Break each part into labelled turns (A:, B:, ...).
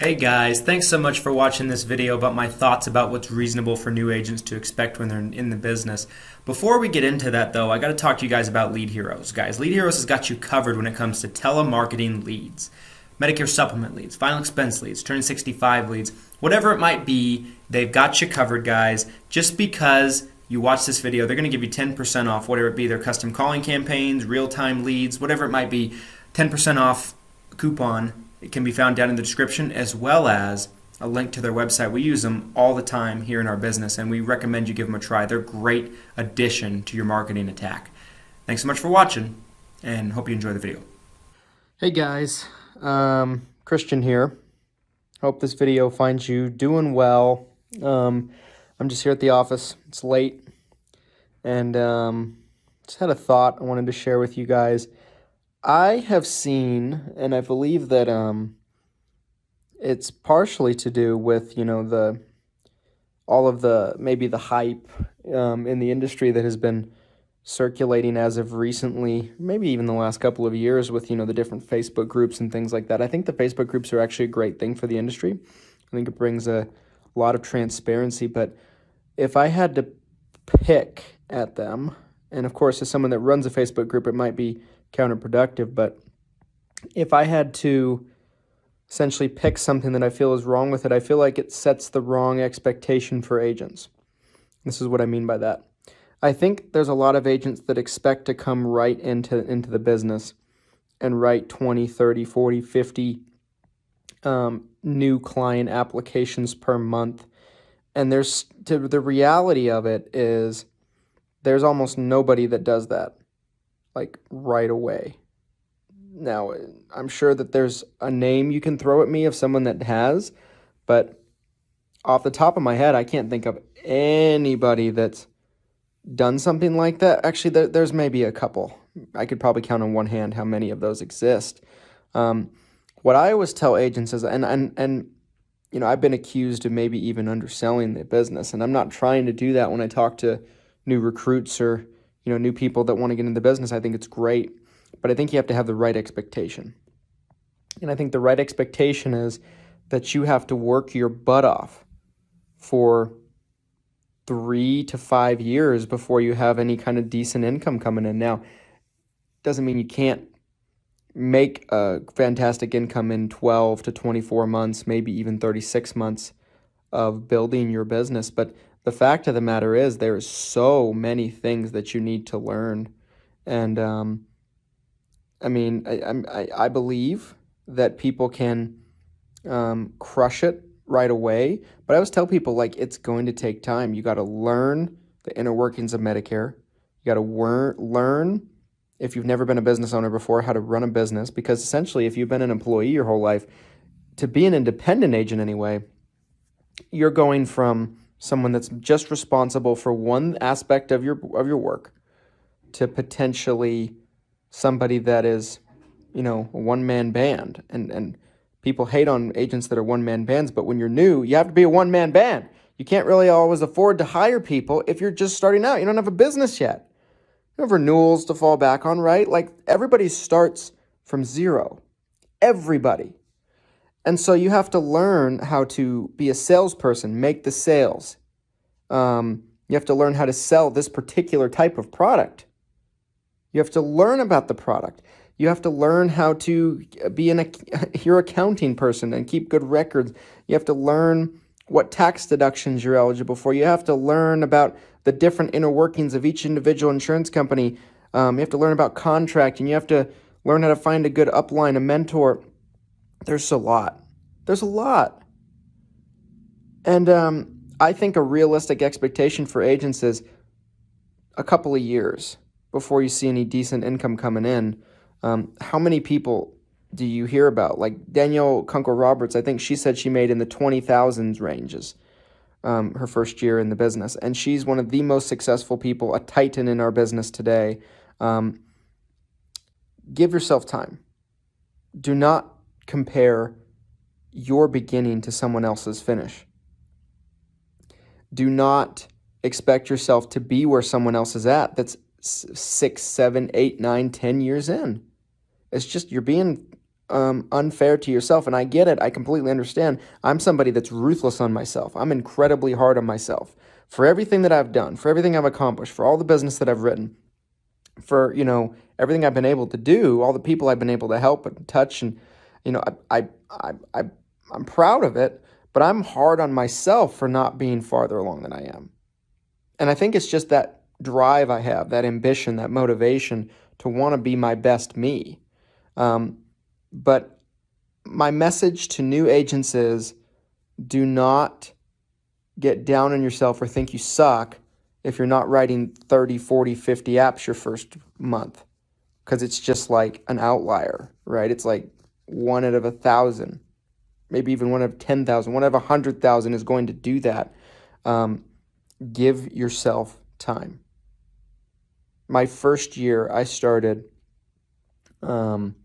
A: Hey guys, thanks so much for watching this video about my thoughts about what's reasonable for new agents to expect when they're in the business. Before we get into that though, I got to talk to you guys about Lead Heroes. Guys, Lead Heroes has got you covered when it comes to telemarketing leads, Medicare supplement leads, final expense leads, turn 65 leads, whatever it might be, they've got you covered, guys. Just because you watch this video, they're going to give you 10% off, whatever it be, their custom calling campaigns, real-time leads, whatever it might be, 10% off coupon. It can be found down in the description, as well as a link to their website. We use them all the time here in our business, and we recommend you give them a try. They're a great addition to your marketing attack. Thanks so much for watching, and hope you enjoy the video.
B: Hey guys, Christian here. Hope this video finds you doing well. I'm just here at the office. It's late, and just had a thought I wanted to share with you guys. I have seen, and I believe that it's partially to do with, all of the, maybe the hype in the industry that has been circulating as of recently, maybe even the last couple of years with, the different Facebook groups and things like that. I think the Facebook groups are actually a great thing for the industry. I think it brings a lot of transparency, but if I had to pick at them, and of course as someone that runs a Facebook group, it might be counterproductive, but if I had to essentially pick something that I feel is wrong with it, I feel like it sets the wrong expectation for agents. This is what I mean by that. I think there's a lot of agents that expect to come right into the business and write 20, 30, 40, 50 new client applications per month. And the reality of it is there's almost nobody that does that, like right away. Now, I'm sure that there's a name you can throw at me of someone that has, but off the top of my head, I can't think of anybody that's done something like that. Actually, there's maybe a couple. I could probably count on one hand how many of those exist. What I always tell agents is, and I've been accused of maybe even underselling the business, and I'm not trying to do that when I talk to new recruits or new people that want to get into the business. I think it's great, but I think you have to have the right expectation. And I think the right expectation is that you have to work your butt off for 3 to 5 years before you have any kind of decent income coming in. Now, doesn't mean you can't make a fantastic income in 12 to 24 months, maybe even 36 months of building your business, but the fact of the matter is there's so many things that you need to learn. And I believe that people can crush it right away, but I always tell people, it's going to take time. You got to learn the inner workings of Medicare. You got to learn, if you've never been a business owner before, how to run a business, because essentially if you've been an employee your whole life, to be an independent agent anyway, you're going from someone that's just responsible for one aspect of your work to potentially somebody that is, a one-man band. And people hate on agents that are one-man bands, but when you're new, you have to be a one-man band. You can't really always afford to hire people if you're just starting out. You don't have a business yet. You have renewals to fall back on, right? Everybody starts from zero. Everybody. And so you have to learn how to be a salesperson, make the sales. You have to learn how to sell this particular type of product. You have to learn about the product. You have to learn how to be your accounting person and keep good records. You have to learn what tax deductions you're eligible for. You have to learn about the different inner workings of each individual insurance company. You have to learn about contracting. You have to learn how to find a good upline, a mentor. There's a lot. And I think a realistic expectation for agents is a couple of years before you see any decent income coming in. How many people do you hear about? Like Danielle Kunkel-Roberts, I think she said she made in the 20,000s ranges her first year in the business. And she's one of the most successful people, a titan in our business today. Give yourself time. Do not compare your beginning to someone else's finish. Do not expect yourself to be where someone else is at that's 6, 7, 8, 9, 10 years in. It's just you're being unfair to yourself. And I get it. I completely understand. I'm somebody that's ruthless on myself. I'm incredibly hard on myself for everything that I've done, for everything I've accomplished, for all the business that I've written, for, everything I've been able to do, all the people I've been able to help and touch. And, I'm proud of it, but I'm hard on myself for not being farther along than I am. And I think it's just that drive I have, that ambition, that motivation to want to be my best me. But my message to new agents is, do not get down on yourself or think you suck if you're not writing 30, 40, 50 apps your first month, because it's just like an outlier, right? It's like 1 out of 1,000, maybe even 1 out of 10,000, 1 out of 100,000 is going to do that. Give yourself time. My first year, I started in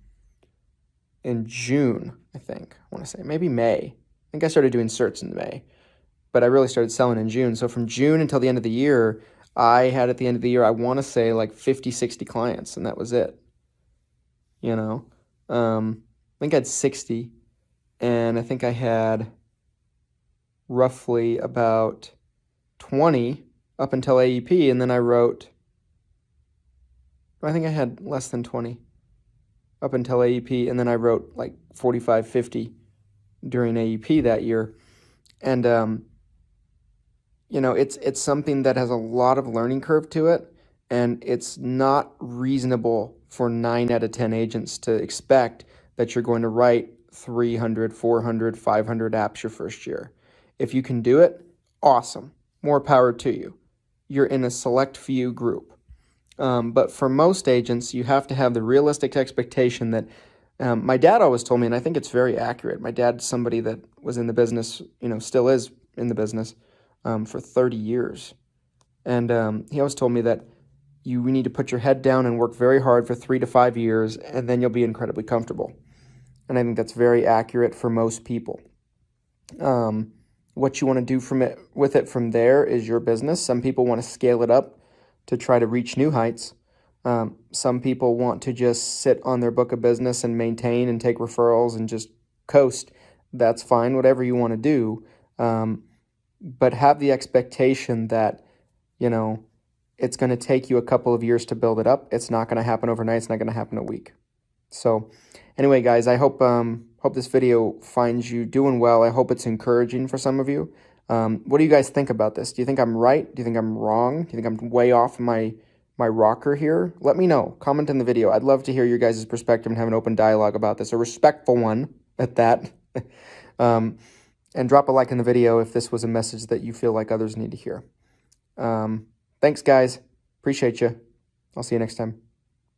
B: June, I think. I want to say maybe May. I think I started doing certs in May, but I really started selling in June. So from June until the end of the year, I had at the end of the year, I want to say like 50, 60 clients, and that was it. I think I had 60, and I think I had roughly about 20 up until AEP, and then I think I had less than 20 up until AEP, and then I wrote like 45, 50 during AEP that year. And, it's something that has a lot of learning curve to it, and it's not reasonable for 9 out of 10 agents to expect that you're going to write 300, 400, 500 apps your first year. If you can do it, awesome. More power to you. You're in a select few group. But for most agents, you have to have the realistic expectation that my dad always told me, and I think it's very accurate. My dad's somebody that was in the business, still is in the business for 30 years. And he always told me that you need to put your head down and work very hard for 3 to 5 years, and then you'll be incredibly comfortable. And I think that's very accurate for most people. What you want to do with it from there is your business. Some people want to scale it up to try to reach new heights. Some people want to just sit on their book of business and maintain and take referrals and just coast. That's fine, whatever you want to do. But have the expectation that, it's going to take you a couple of years to build it up. It's not going to happen overnight. It's not going to happen a week. So anyway, guys, I hope this video finds you doing well. I hope it's encouraging for some of you. What do you guys think about this? Do you think I'm right? Do you think I'm wrong? Do you think I'm way off my rocker here? Let me know. Comment in the video. I'd love to hear your guys' perspective and have an open dialogue about this, a respectful one at that. And drop a like in the video if this was a message that you feel like others need to hear. Thanks, guys. Appreciate you. I'll see you next time.